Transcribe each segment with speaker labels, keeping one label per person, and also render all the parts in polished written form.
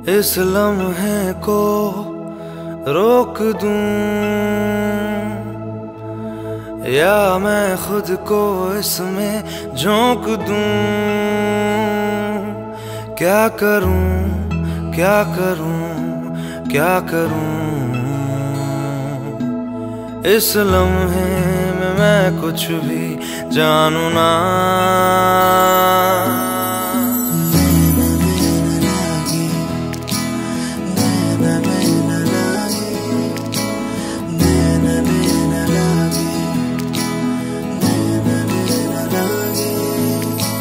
Speaker 1: इस लम्हे को रोक दूं या मैं खुद को इसमें झोंक दूं। क्या करूं क्या करूं क्या करूं, इस लम्हे में मैं कुछ भी जानूं ना।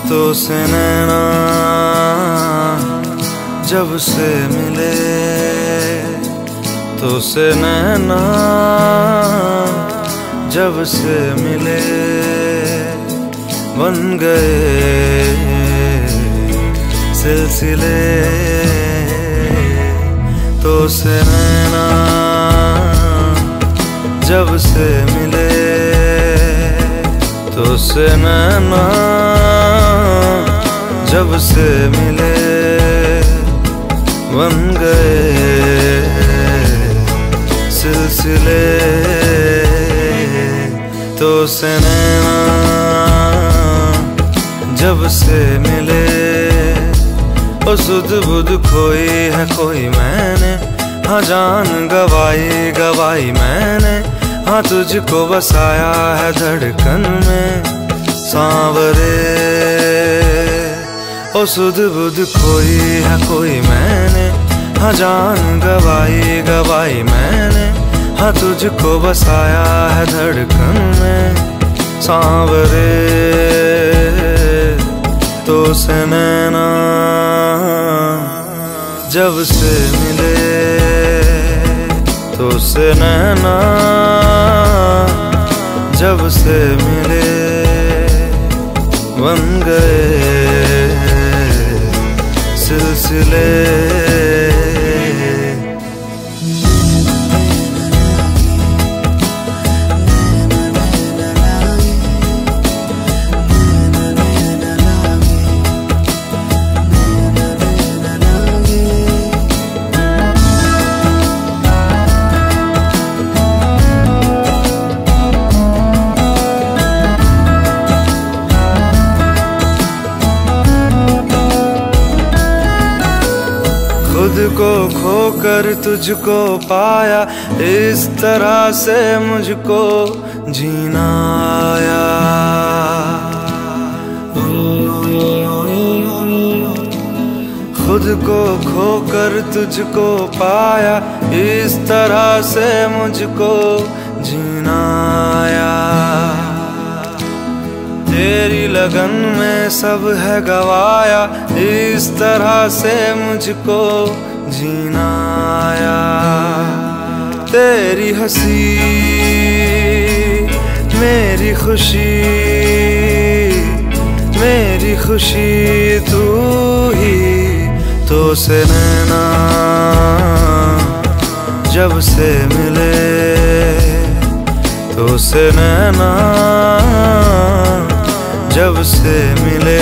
Speaker 1: तो से नैना जब से मिले, तो से नैना जब से मिले, बन गए सिलसिले। तो से नैना जब से मिले, तो से नैना जब से मिले, बन गए सिलसिले। तो से नैना जब से मिले, ओ सुध बुध खोई है कोई मैंने, हाँ जान गवाई गवाई मैंने, हाँ तुझको बसाया है धड़कन में सांवरे। ओ सुध बुध खोई है कोई मैंने, हाँ जान गवाई गवाई मैंने, हाँ तुझको बसाया है धड़कन में सांवरे। तो से नैना जब से मिले, तो से नैना जब से मिले, बन गए सिलसिले। खुद को खोकर तुझको पाया, इस तरह से मुझको जीना आया। खुद को खोकर तुझको पाया, इस तरह से मुझको जीना आया। तेरी लगन में सब है गवाया, इस तरह से मुझको जीना आया। तेरी हंसी मेरी खुशी, मेरी खुशी तू ही। तो से नैना जब से मिले, तो से नैना जब से मिले,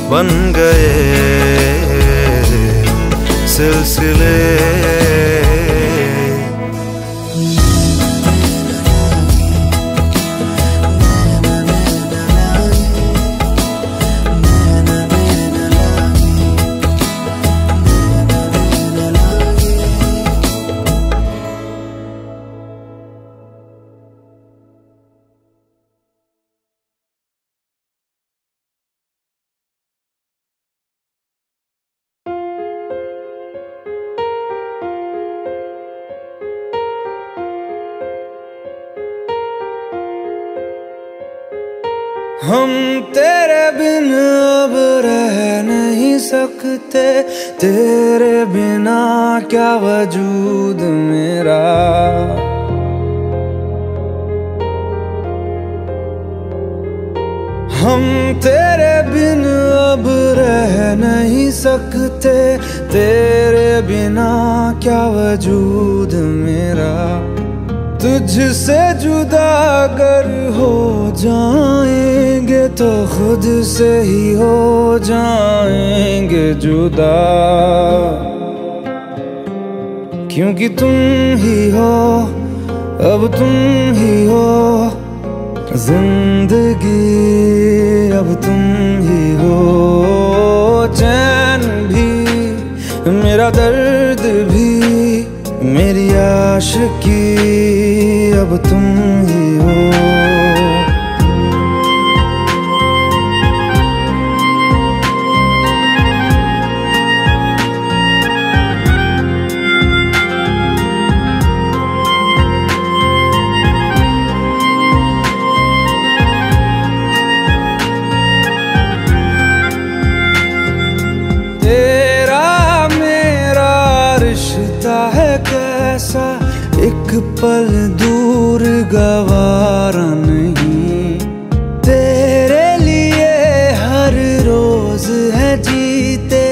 Speaker 1: बन गए सिलसिले। हम तेरे बिन अब रह नहीं सकते, तेरे बिना क्या वजूद मेरा। हम तेरे बिन अब रह नहीं सकते, तेरे बिना क्या वजूद मेरा। तुझसे जुदा अगर हो जाएंगे तो खुद से ही हो जाएंगे जुदा, क्योंकि तुम ही हो, अब तुम ही हो जिंदगी, अब तुम ही हो। चैन भी, मेरा दर्द भी, मेरी आशिकी, अब तुम ही हो। कैसा एक पल दूर गवारा नहीं, तेरे लिए हर रोज है जीते,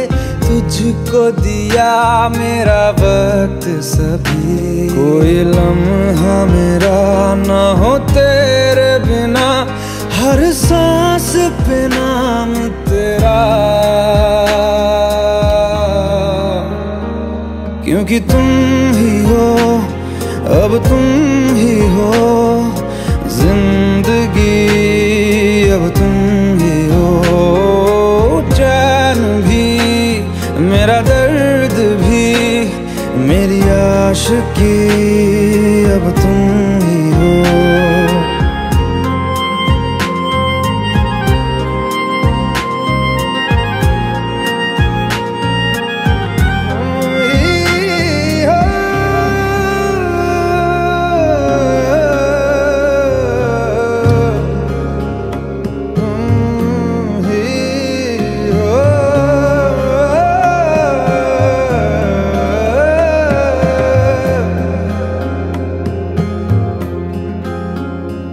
Speaker 1: तुझको दिया मेरा वक्त सभी। कोई लम्हा मेरा ना हो तेरे बिना, हर सांस पे नाम तेरा, क्योंकि तुम ही हो, अब तुम ही हो जिंदगी, अब तुम ही हो। चैन भी, मेरा दर्द भी, मेरी आशिकी, अब तुम ही हो।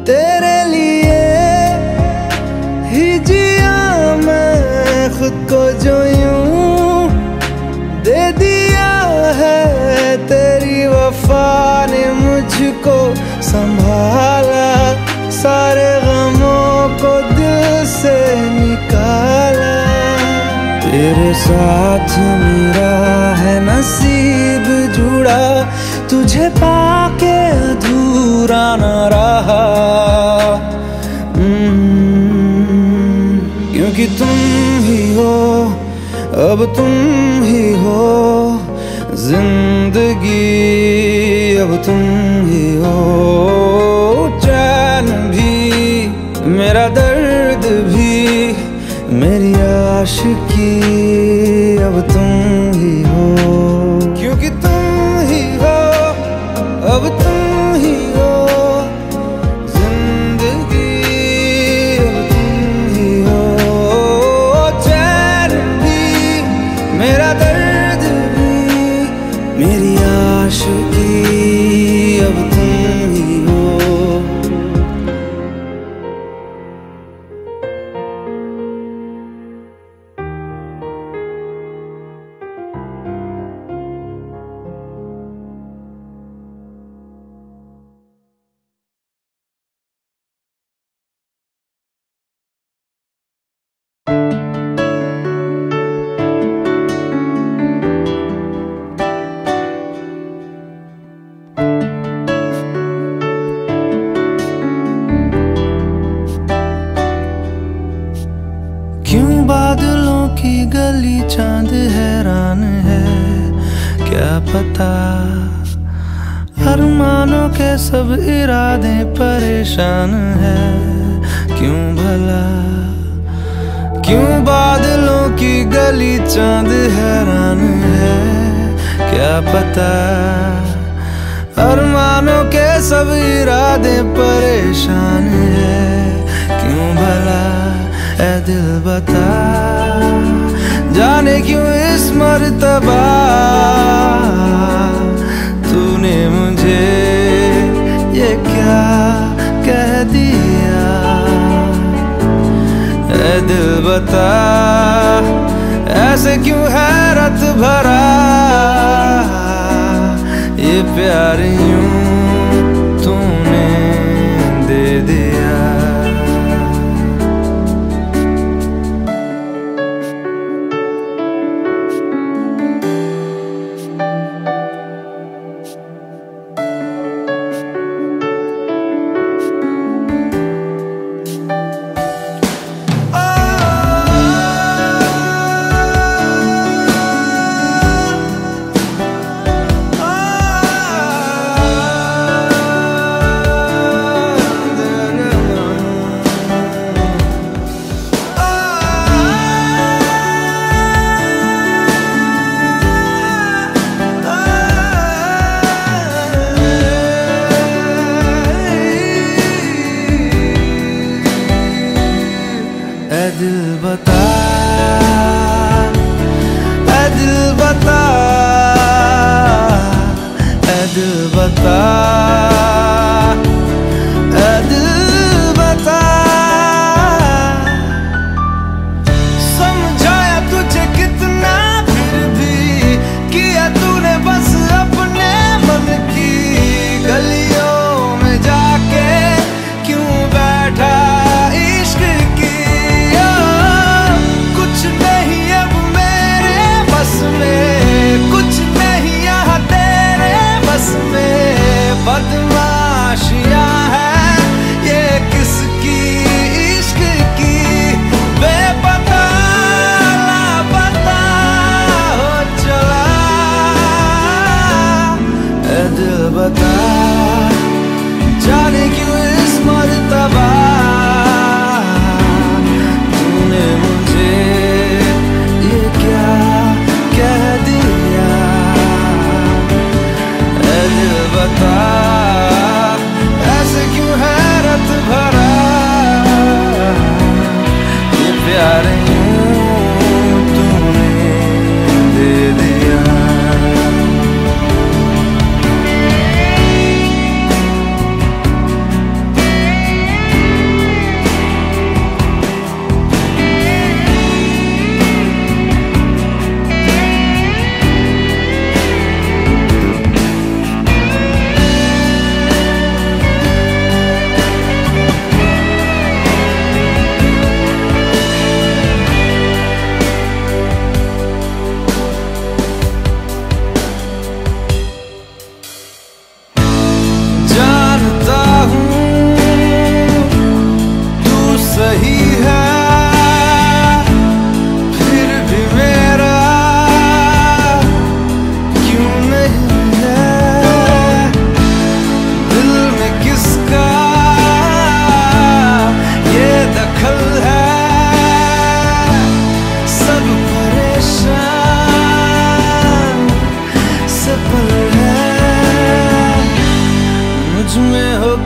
Speaker 1: तेरे लिए ही जिया मैं खुद को, जो यूं दे दिया है तेरी वफा ने मुझको संभाला, सारे गमों को दिल से निकाला। तेरे साथ मेरा है नसीब जुड़ा, तुझे पाके अधूरा न रहा, क्योंकि तुम ही हो, अब तुम ही हो जिंदगी, अब तुम ही हो। चैन भी, मेरा दर्द भी, मेरी आशिकी, अब तुम ही हो, क्योंकि तुम ही हो, अब तुम ही हो जिंदगी, अब तुम ही हो। चैन भी, मेरा दर्द भी, मेरी आशिकी, अब तुम ही हो। क्यों बादलों की गली चांद हैरान है, क्या पता अरमानों के सब इरादे परेशान है, क्यों भला, क्यों बादलों की गली चांद हैरान है, क्या पता अरमानों के सब इरादे परेशान है, क्यों भला ऐ दिल बता, जाने क्यों इस मर्तबा तूने मुझे ये क्या कह दिया। ऐ दिल बता ऐसे क्यों हैरत भरा ये प्यार यूं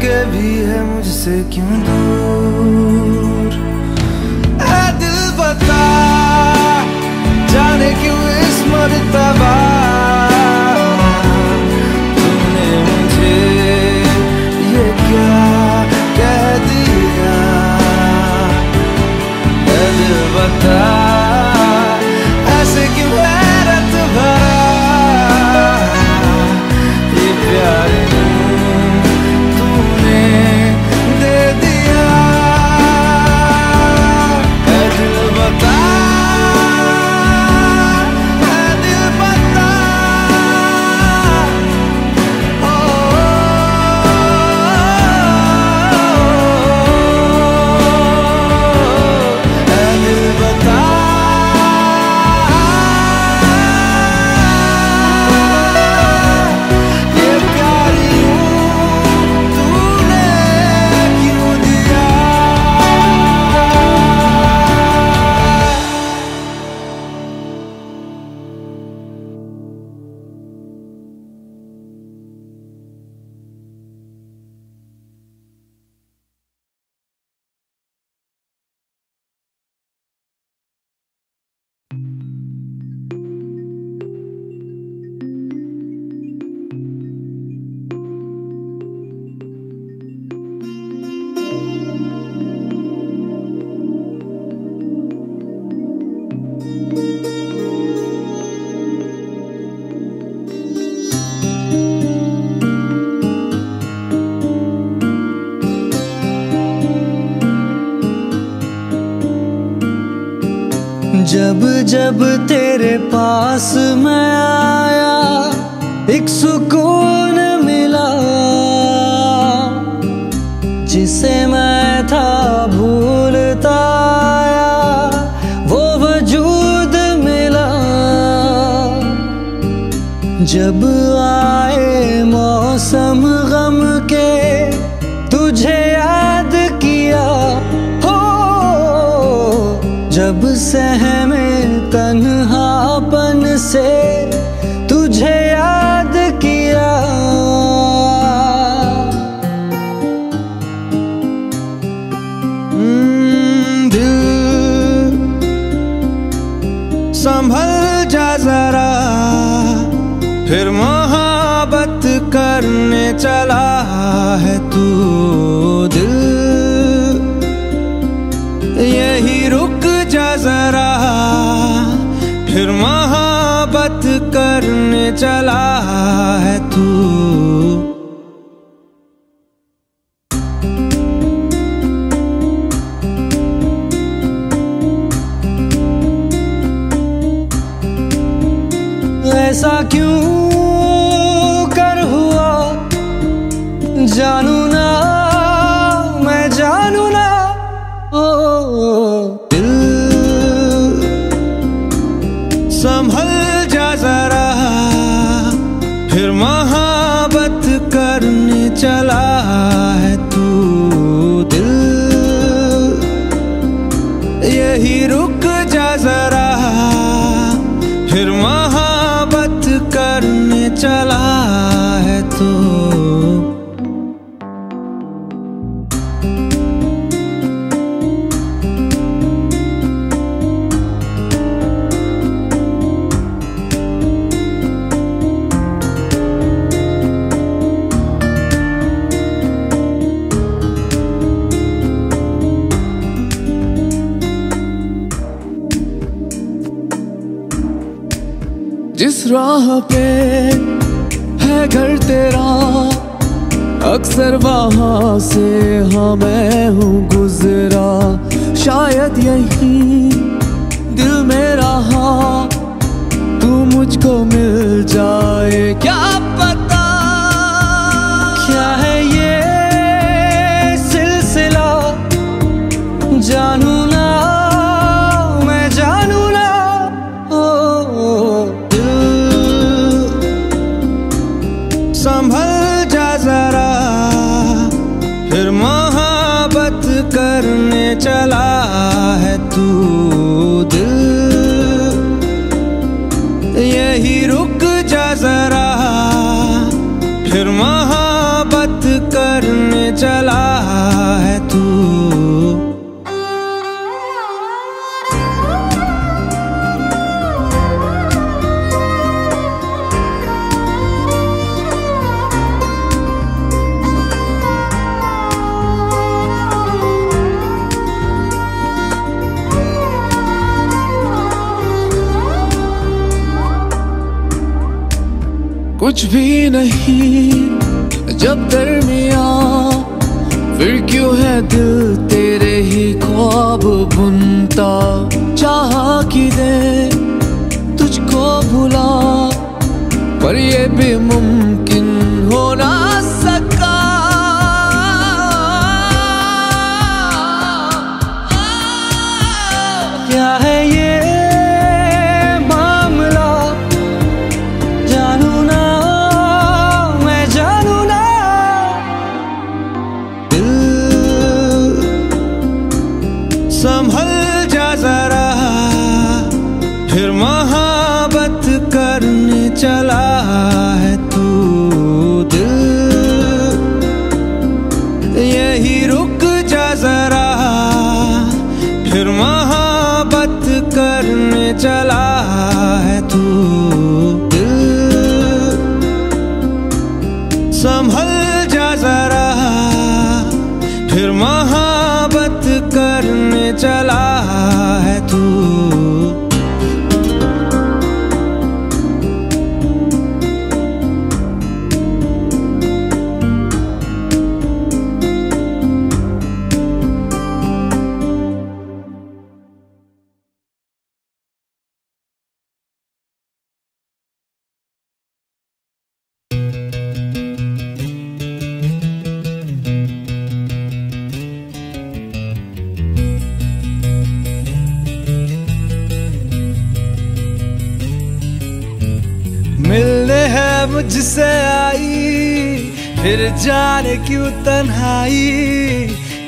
Speaker 1: के भी है मुझसे क्यों दूर। ऐ दिल बता जाने क्यों इस मर्तबा तूने मुझे ये क्या कह दिया। ऐ दिल बता ऐसे क्यों हैरत भरा ये प्यार तूने दे दिया। ऐ दिल बता ऐ दिल बता ऐ दिल बता जब जब तेरे पास मैं आया एक सुकून मिला जिसे मैं था भूलता आया वो वजूद मिला। जब आए मौसम गम के तुझे याद किया जब सहमे तन्हापन से तुझे याद किया। दिल संभल जा जरा फिर मोहब्बत करने चला है तू। दिल यही रुक जा जरा फिर मोहब्बत करने चला है तू। ऐसा क्यों कर हुआ जानू ना मैं जानू ना। दिल संभल जा जरा फिर मोहब्बत करने चला है तू। दिल यही रुक जा जरा फिर मोहब्बत करने चला है तू।
Speaker 2: जिस राह पे है घर तेरा अक्सर वहाँ से हाँ मैं हूँ गुजरा। शायद यही दिल में रहा तू मुझको मिल जाए क्या पता। क्या है ये सिलसिला जानू ना मैं जानू ना।
Speaker 1: संभल जा जरा फिर मोहब्बत करने चला है तू। दिल यही रुक जा जरा फिर मोहब्बत करने
Speaker 2: करने चला है तू। कुछ भी नहीं जब दरमियाँ, फिर क्यों है दिल तेरे ही ख्वाब बुनता। चाहा कि दे तुझको भुला, पर ये भी मुमकिन हो ना सका। क्या है ये संभल जा जरा, फिर मोहब्बत करने चला है तू। दिल यही रुक जा जरा, फिर मोहब्बत करने चला है तू। दिल संभल जा जरा, फिर मोहब्बत करने चला है तू। मिलने है मुझसे आई, फिर जाने क्यों तन्हाई,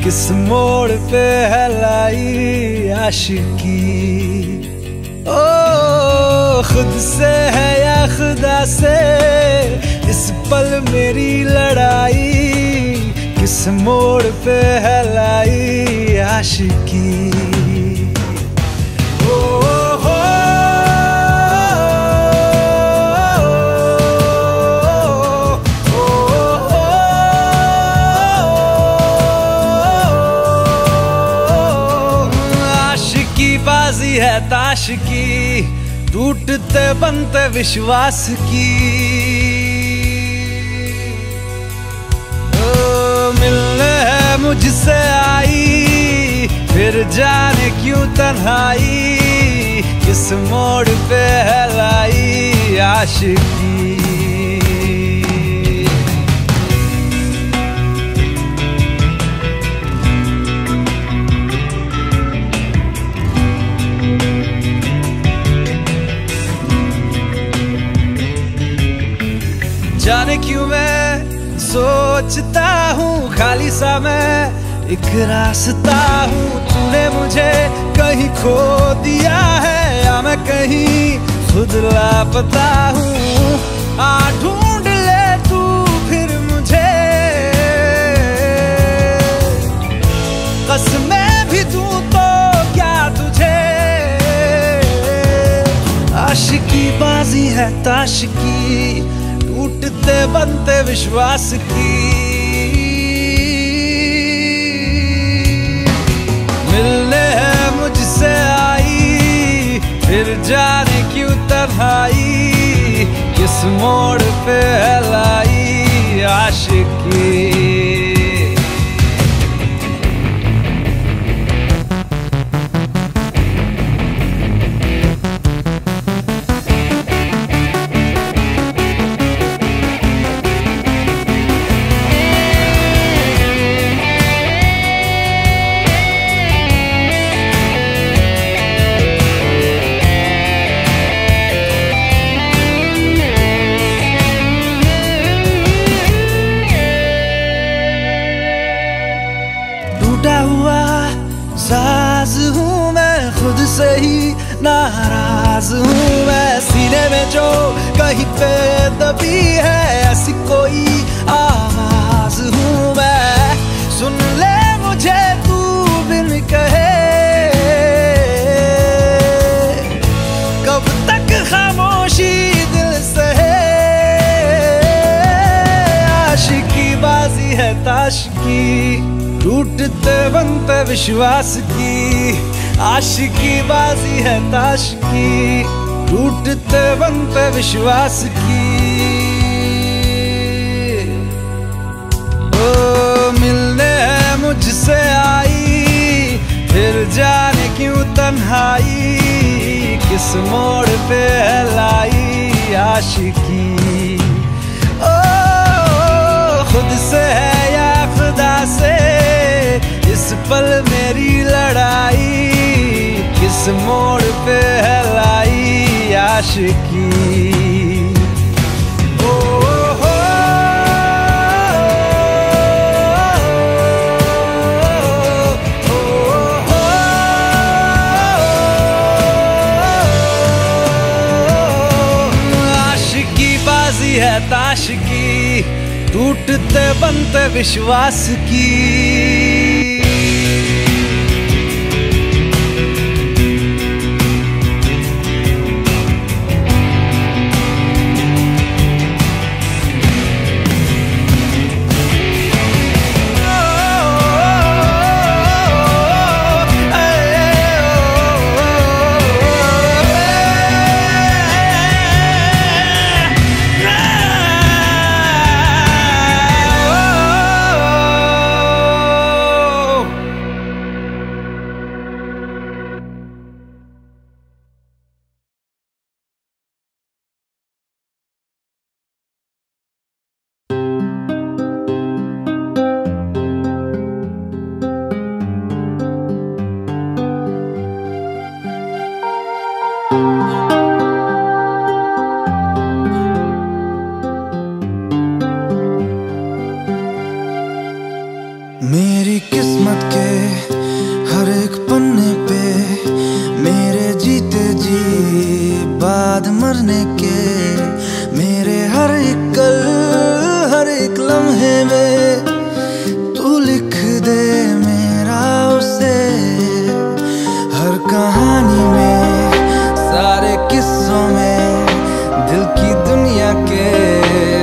Speaker 2: किस मोड़ पे है लाई आशिकी। ओ खुद से है या खुदा से, इस पल मेरी लड़ाई, किस मोड़ पे है लाई आशिकी। बाजी है ताश की, टूटते बनते विश्वास की। मिलने है मुझसे आई, फिर जाने क्यों तन्हाई, किस मोड़ पे है लाई आशिकी। जाने क्यों मैं सोचता हूँ खाली सा मैं एक रास्ता हूँ। तूने मुझे कहीं खो दिया है या मैं कहीं खुद लापता हूँ। आ ढूंढ ले तू फिर मुझे, कसमें भी दूँ तो क्या तुझे। आशिकी बाजी है ताश की, टूटते बनते विश्वास की। मिलने है मुझसे आई, फिर जाने क्यों तन्हाई, किस मोड़ पे है लाई आशिकी। टूटा हुआ साज हूँ मैं, खुद से ही नाराज हूँ मैं। सीने में जो कहीं पे दबी है, ऐसी कोई आवाज हूँ मैं। आशिकी, टूटते बनते विश्वास की। आशिकी बाजी है ताश की, टूटते बनते विश्वास की। ओ मिलने है मुझसे आई, फिर जाने क्यों तन्हाई, किस मोड़ पे है लाई आशिकी। ओ खुद से है या खुदा से, इस पल मेरी लड़ाई, किस मोड़ पे है लाई आशिकी। है ताश की, टूटते बनते विश्वास की।
Speaker 1: मेरी किस्मत के हर एक पन्ने पे, मेरे जीते जी बाद मरने के, मेरे हर एक कल हर एक लम्हे में तू लिख दे मेरा उसे। हर कहानी में सारे किस्सों में, दिल की दुनिया के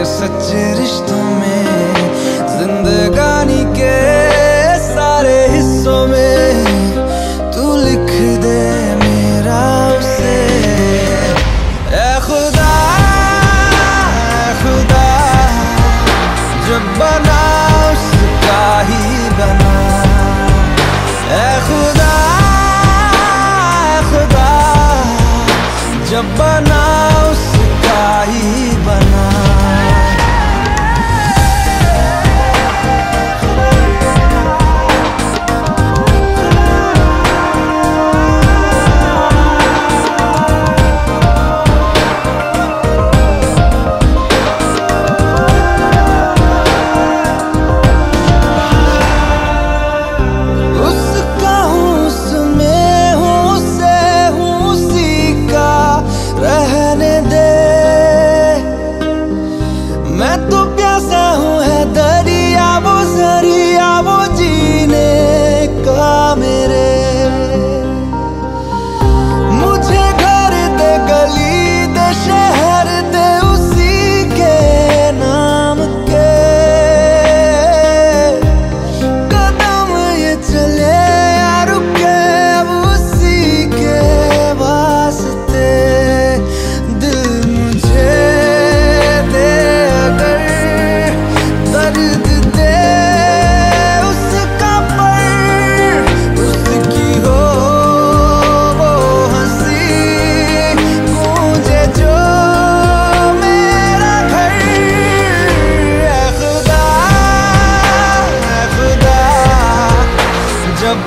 Speaker 1: सच्चे रिश्तों में, जिंदगानी के सारे हिस्सों में तू लिख दे मेरा उसे। ऐ खुदा जब बना उसका ही बना। ऐ खुदा जब बना उसका ही बना।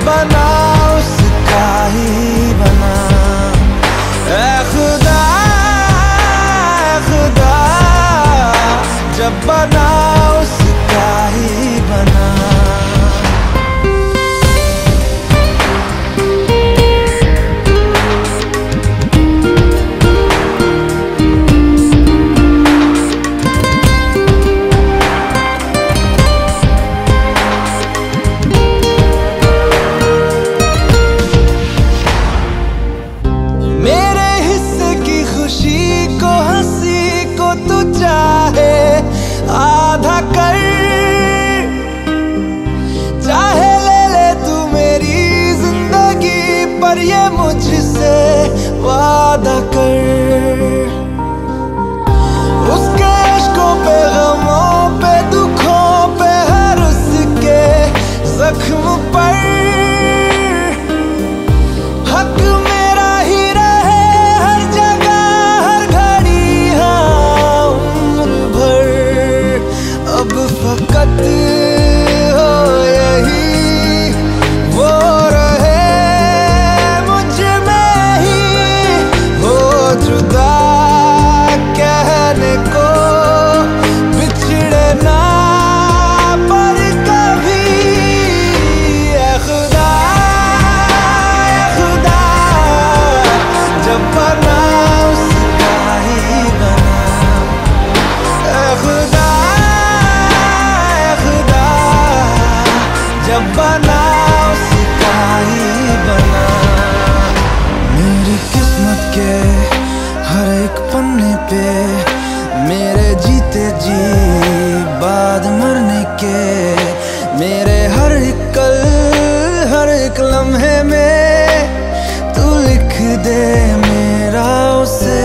Speaker 1: बना उसका ही बना। ऐ खुदा जब बना उसका ही बना।
Speaker 2: खुशी को हंसी को तू चाहे ये मुझसे वादा कर। उसके इश्कों पे, गमों पे, दुखों पे, हर उसके जख्म पर हक मेरा ही रहे हर जगह हर घड़ी, हाँ उम्र भर। अब फकत हो यही वो रहे मुझ में ही, हो जुदा कहने को बिछड़े ना पर कभी। ऐ खुदा जब बना उसका ही बना। ऐ खुदा जब बना उसका ही बना। मेरी किस्मत के हर एक पन्ने पे, मेरे जीते जी बाद मरने के, मेरे हर एक कल हर एक लम्हे में तू लिख दे मेरा उसे।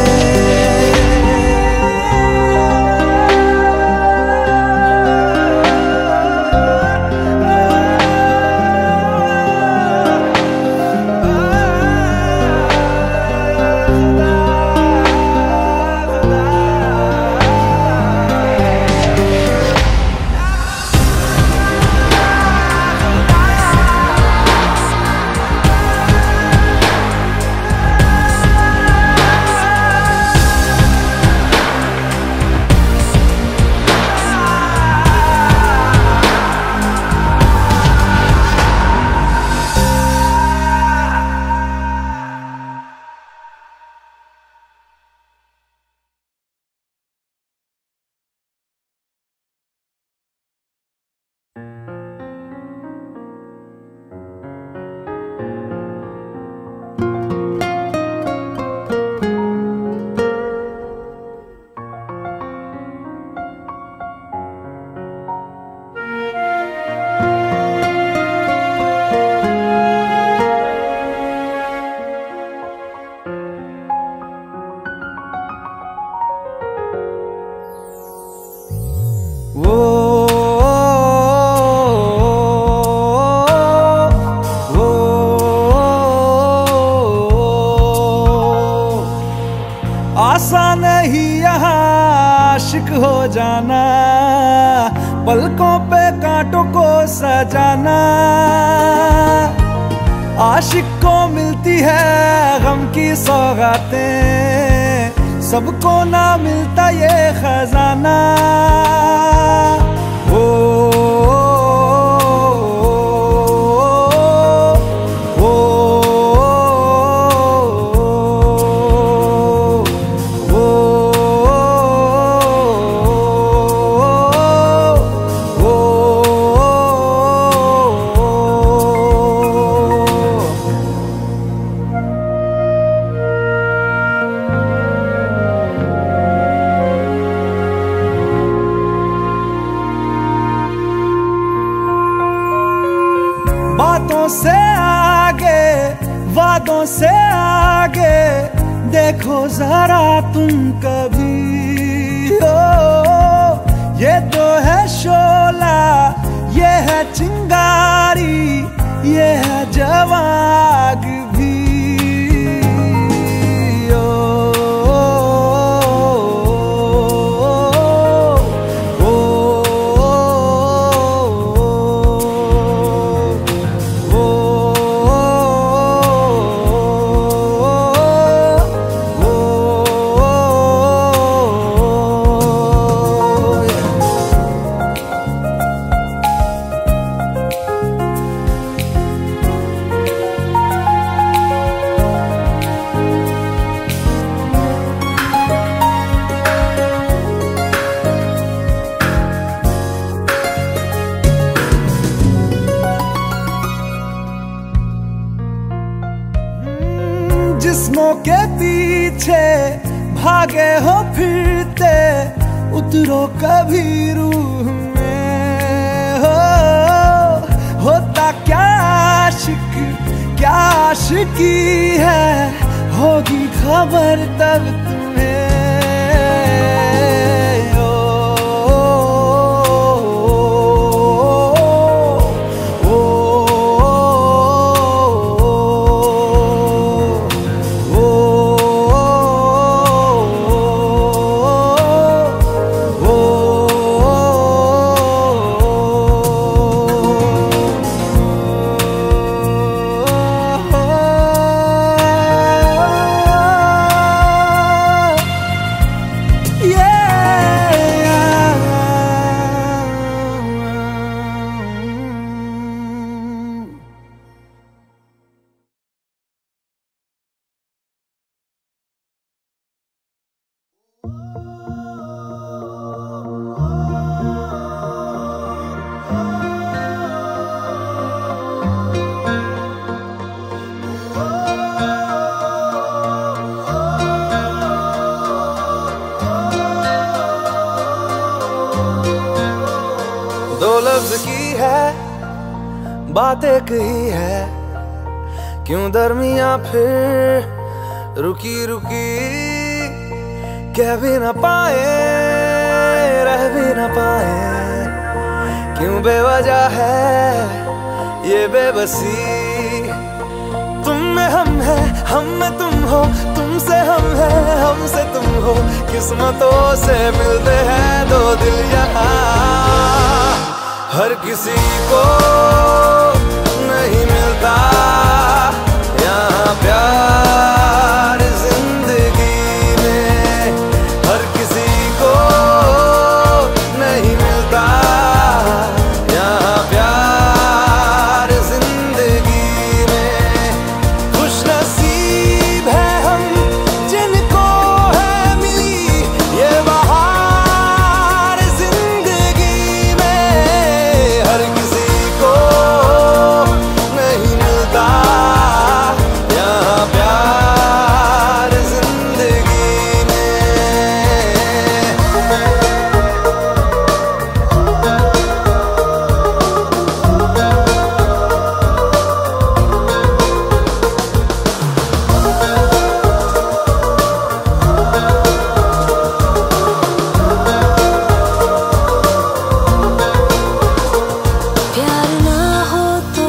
Speaker 2: आसान नहीं यहाँ आशिक हो जाना, पलकों पे कांटों को सजाना। आशिक को मिलती है गम की सौगातें, सबको ना मिलता ये खजाना। बातों से आगे, वादों से आगे, देखो जरा तुम कभी। हो ये तो है शोला, ये है चिंगारी, ये है जवाग भी। जिस्मों के पीछे भागे हो फिरते, उतरो कभी रूह में। होता क्या आशिक क्या आशिकी है, होगी खबर तब तुम्हें।
Speaker 1: दो लफ्ज की है बात एक ही है, क्यों दरमिया फिर रुकी रुकी। कह भी न पाए रह भी न पाए, क्यों बेवजह है ये बेबसी। तुम में हम है, हम में तुम हो, तुमसे हम है, हमसे तुम हो। किस्मतों से मिलते हैं दो दिल यहाँ, हर किसी को नहीं मिलता यहाँ प्यार जिंदगी में। हर किसी को नहीं मिलता यहाँ प्यार जिंदगी में। खुश नसीब है हम जिनको है मिली ये बहार जिंदगी में। हर किसी को नहीं मिलता यहाँ प्यार जिंदगी में।
Speaker 3: प्यार ना हो तो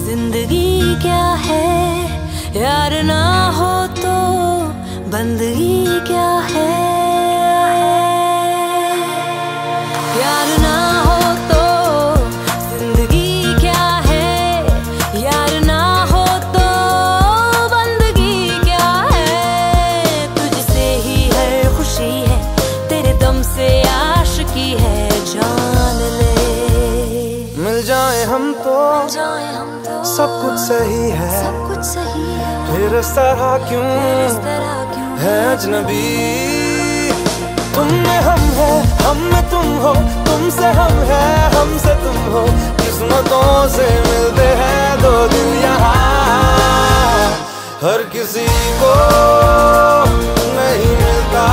Speaker 3: जिंदगी क्या है, यार ना हो तो बंदगी क्या है। प्यार ना हो तो जिंदगी क्या है, यार ना हो तो बंदगी क्या है। तुझसे ही हर खुशी है, तेरे दम से आशिकी है, जान ले।
Speaker 1: मिल जाए हम तो सब कुछ सही है,
Speaker 3: सब कुछ सही है,
Speaker 1: फिर इस तरह क्यों
Speaker 3: इस तरह क्यों
Speaker 1: है अजनबी। तुम में हम है, हम में तुम हो, तुमसे हम है, हमसे तुम हो। किस्मतों से मिलते हैं दो दिल यहाँ, हर किसी को नहीं मिलता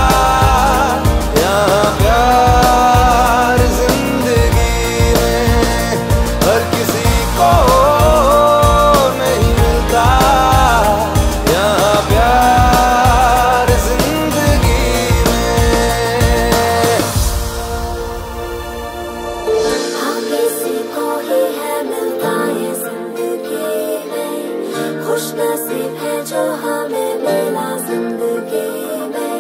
Speaker 1: यहाँ प्यार जिंदगी में। हर किसी को नहीं मिलता यहाँ प्यार जिंदगी में।
Speaker 3: हाँ किसी को ही है मिलता ये जिंदगी में, खुश नसीब है जो हमें मिला जिंदगी में।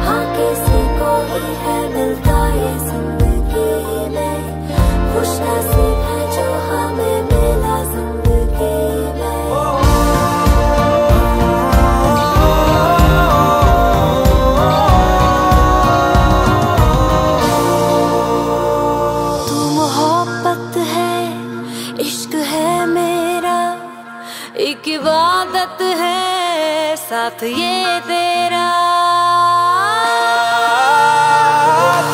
Speaker 3: हाँ किसी को ही है मिलता ये जिंदगी में, खुश नसीब है जो हमें मिला जिंदगी में। तू मोहब्बत है, इश्क है मेरा, एक इबादत है साथ ये तेरा।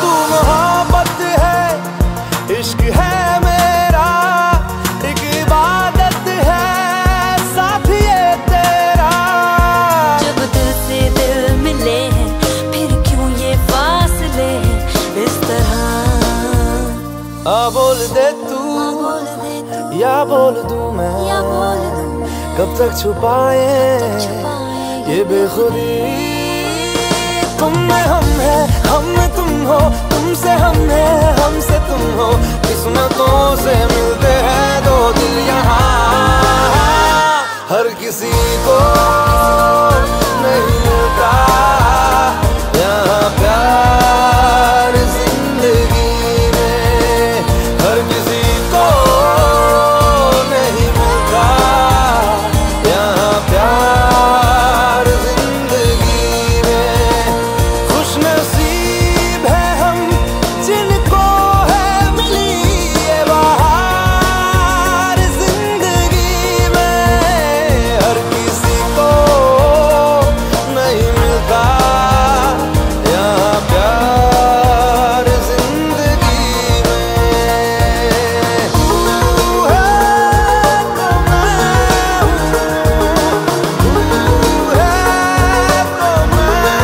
Speaker 1: तू मोहब्बत है, इश्क है मेरा, एक इबादत है साथ ये तेरा।
Speaker 3: जब दिल से दिल मिले हैं, फिर क्यों ये फासले हैं इस तरह।
Speaker 1: बोल दे तू
Speaker 3: बोल दे तू
Speaker 1: या बोल दूं मैं,
Speaker 3: या बोल दूं,
Speaker 1: कब तक छुपाए ये बेखुदी। तुम में हम है, हम में तुम हो, तुमसे हम है, हमसे तुम हो। किस्मतों से मिलते हैं दो दिल यहाँ, हर किसी को नहीं मिलता यहाँ प्यार जिंदगी में, हर किसी को नहीं मिलता यहाँ प्यार जिंदगी में। खुश नसीब है हम जिनको है मिली ये बहार जिंदगी में, हर किसी को नहीं मिलता यहाँ प्यार जिंदगी में। तू है तो मैं हूँ, तू है तो मैं, तू है तो मैं हूँ,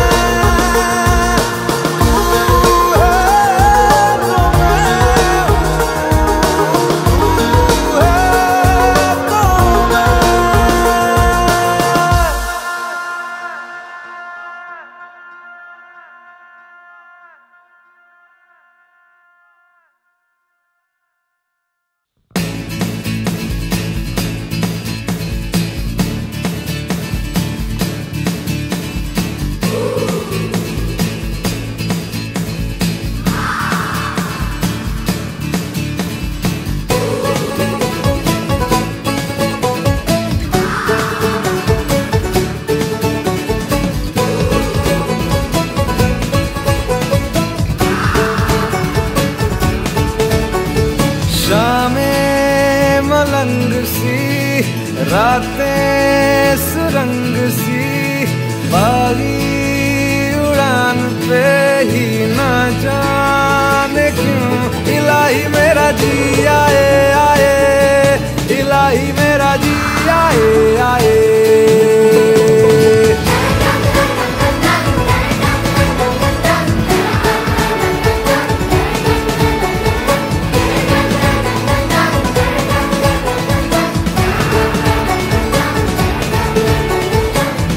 Speaker 1: तू है तो मैं। शामें मलंग सी, रातें सुरंग सी, बागी उड़ान पे ही ना जाने क्यों इलाही मेरा जी आए आए, इलाही मेरा जी आए आए।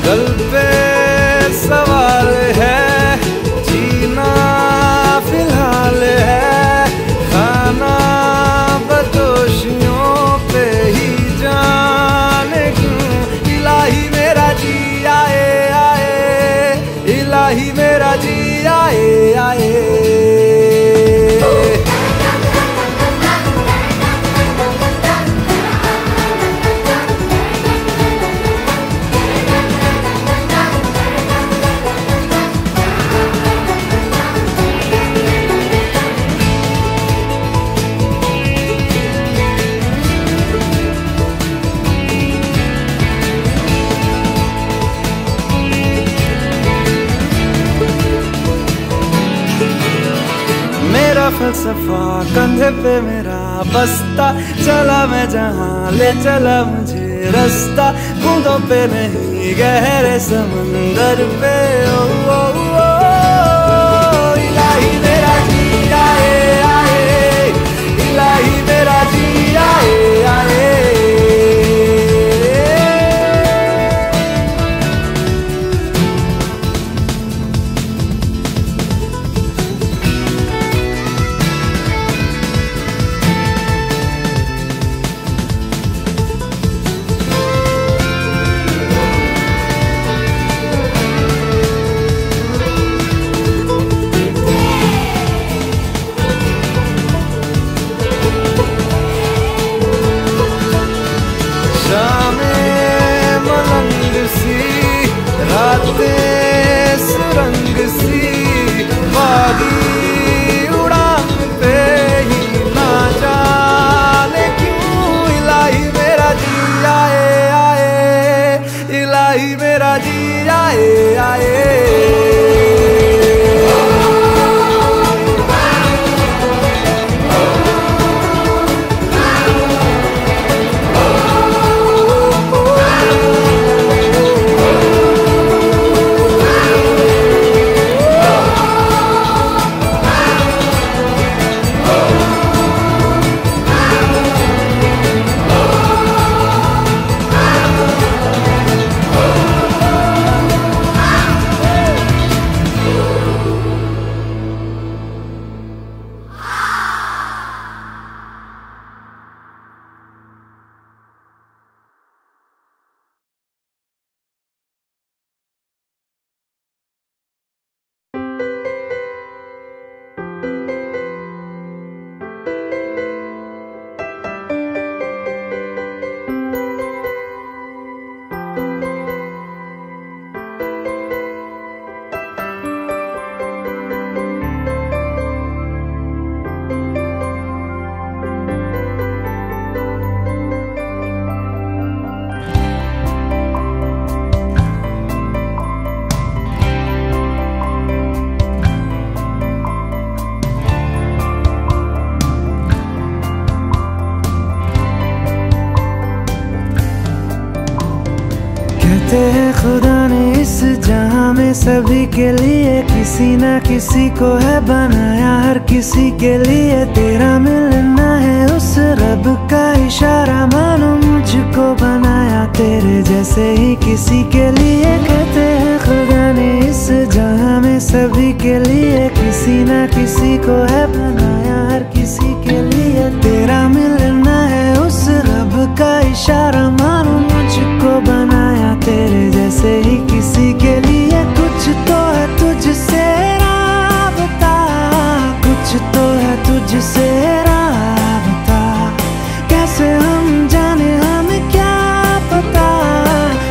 Speaker 1: कल पे सवाल है, जीना फिलहाल है, खाना बदोशियों पे ही जाने क्यों इलाही मेरा जी आए आए, इलाही मेरा जी आए आए। मेरा फलसफा कंधे पे मेरा बस्ता, चला मैं जहाँ ले चला मुझे रास्ता, बूंदों पे नहीं गहरे समंदर पे। ओ, ओ, ओ, इलाही मेरा जी आए आए, इलाही मेरा जी आए आए। रातें सुरंग सी, बागी उड़ान पे ही ना जाने क्यों इलाही मेरा जी आए आए, इलाही मेरा जी आए आए। कहते हैं खुदा ने इस जहां में सभी के लिए किसी ना किसी को है बनाया, हर किसी के लिए तेरा मिलना है उस रब का इशारा, मानो मुझको बनाया तेरे जैसे ही किसी के लिए। कहते हैं खुदा ने इस जहां में सभी के लिए किसी ना किसी को है बनाया, हर किसी के लिए तेरा मिलना है उस रब का इशारा, मानो मुझको बनाया तेरे जैसे ही किसी के लिए। कुछ तो है तुझसे राबता, कुछ तो है तुझसे राबता, कैसे हम जाने हमें क्या पता,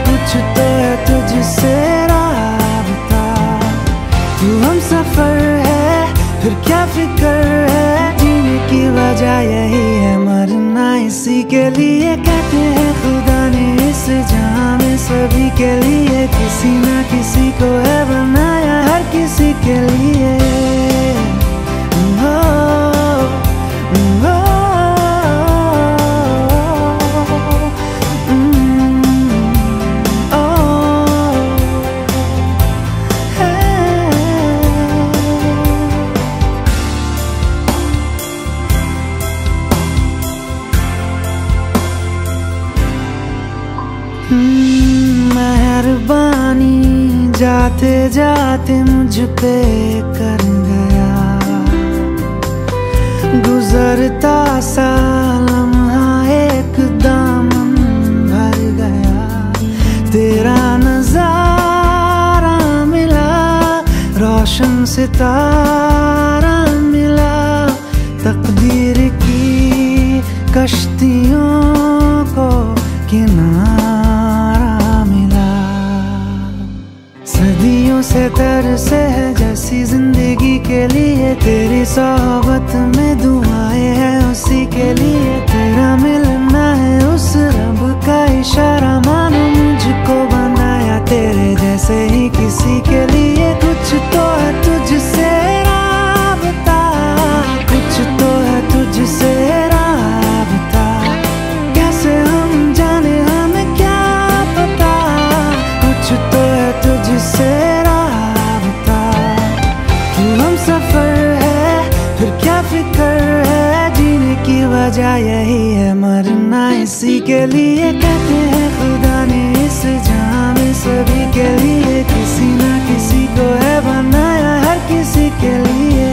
Speaker 1: कुछ तो है तुझसे राबता। तू हम सफर है फिर क्या फिक्र है, जीने की वजह यही है मरना इसी के लिए। कहते हैं खुदा ने इस जहां में सभी के लिए किसी ना किसी को है बनाया, हर किसी के लिए। मेहरबानी जाते जाते मुझ पे कर गया, गुजरता सा लम्हा एक दामन भर गया, तेरा नजारा मिला रोशन सितारा मिला, तकदीर की कश्तियों को किनारा मिला। सदियों से तरसे है जैसी जिंदगी के लिए, तेरी सोहबत में दुआएं हैं उसी के लिए, तेरा मिलना है उस रब का इशारा, मानो मुझको बनाया तेरे जैसे ही किसी के लिए। कुछ तो है तुझसे राबता, कुछ तो है तुझसे राबता, कैसे हम जाने हमें क्या पता, कुछ तो है तुझसे राबता। तू हम सफर है फिर क्या फिक्र है, जीने की वजह यही है मरना इसी के लिए। कहते हैं खुदा ने इस जहां में सभी के लिए किसी ना किसी को है बनाया, हर किसी के लिए।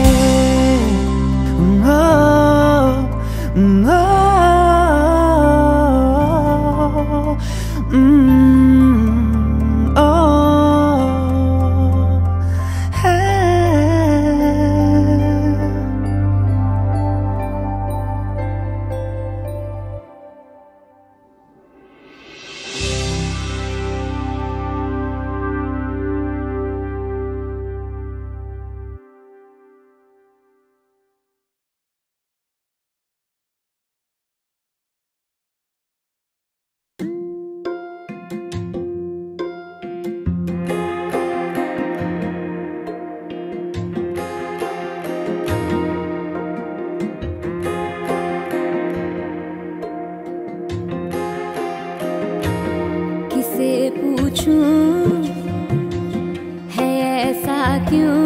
Speaker 3: है ऐसा क्यों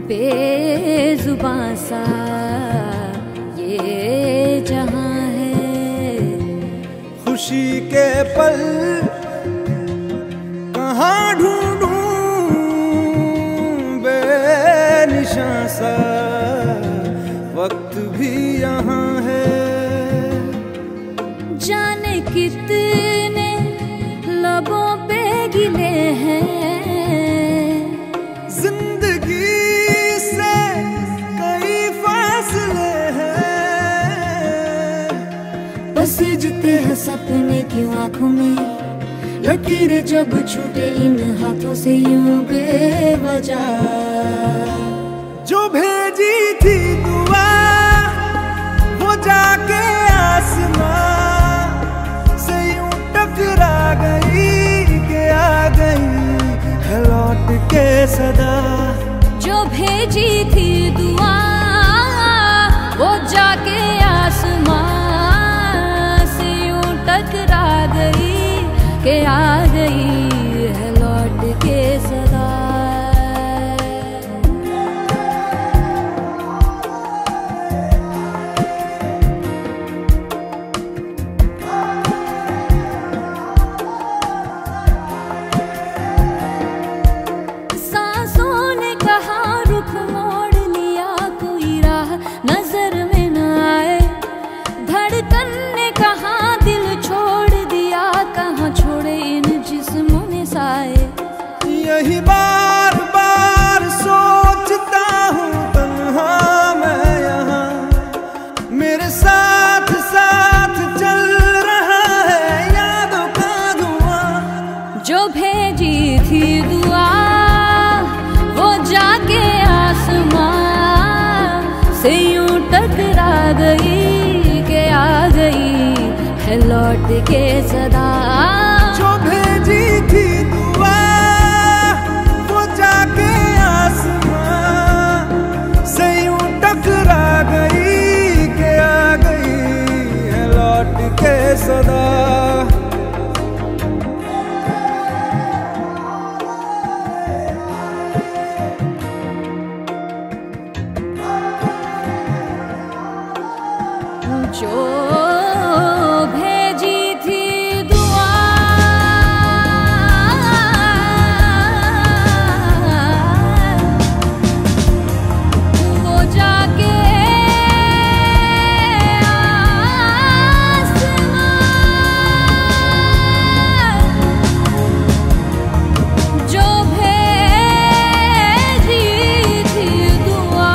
Speaker 3: बेजुबां सा ये जहां है,
Speaker 2: खुशी के पल कहाँ ढूंढूं बेनिशां सा, वक्त भी यहाँ है,
Speaker 3: जाने कितने लबों पे गिले हैं,
Speaker 2: जिंदगी से कई फासले हैं,
Speaker 3: पसीजते हैं सपने की आंखों में, लकीरें जब छूटे इन हाथों से यूं बेवजह,
Speaker 2: जो भेजी थी दुआ वो जाके आसमां से यूं टकरा गई के आ गई है लौट के सदा,
Speaker 3: जो भेजी थी दुआ वो जाके आसमां से यूं टकरा गई के आ गई है लौट के सदा। सांसों ने कहा रुख मोड़ लिया, कोई राह नजर में न आए। धड़कन ने कहा दिल छोड़ दिया, कहाँ छोड़े इन जिस्मों ने साए।
Speaker 2: यही बार बार सोचता हूँ तन्हा मैं यहाँ, मेरे साथ साथ चल रहा है यादों का धुआं।
Speaker 3: जो भेजी थी दुआ वो जाके आसमां से यूं टकरा गई कि आ गई है लौट के सदा।
Speaker 2: जो भेजी थी दुआ वो जाके आसमां से यूं टकरा गई कि आ गई है लौट के सदा।
Speaker 3: जो भेजी थी दुआ वो जाके आसमां, जो भेजी थी दुआ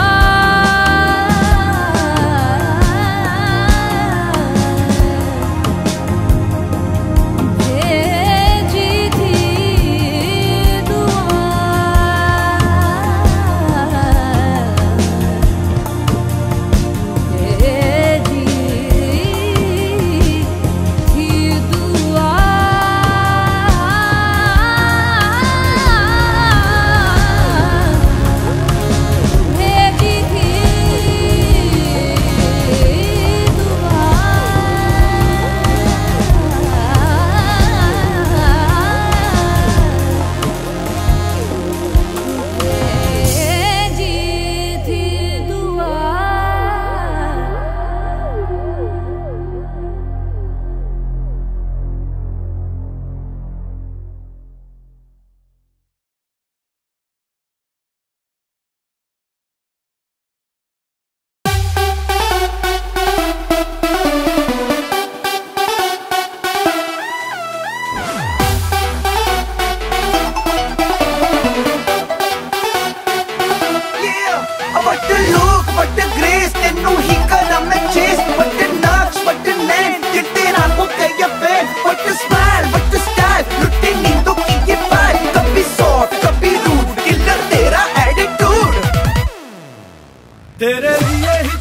Speaker 2: तेरे लिए ही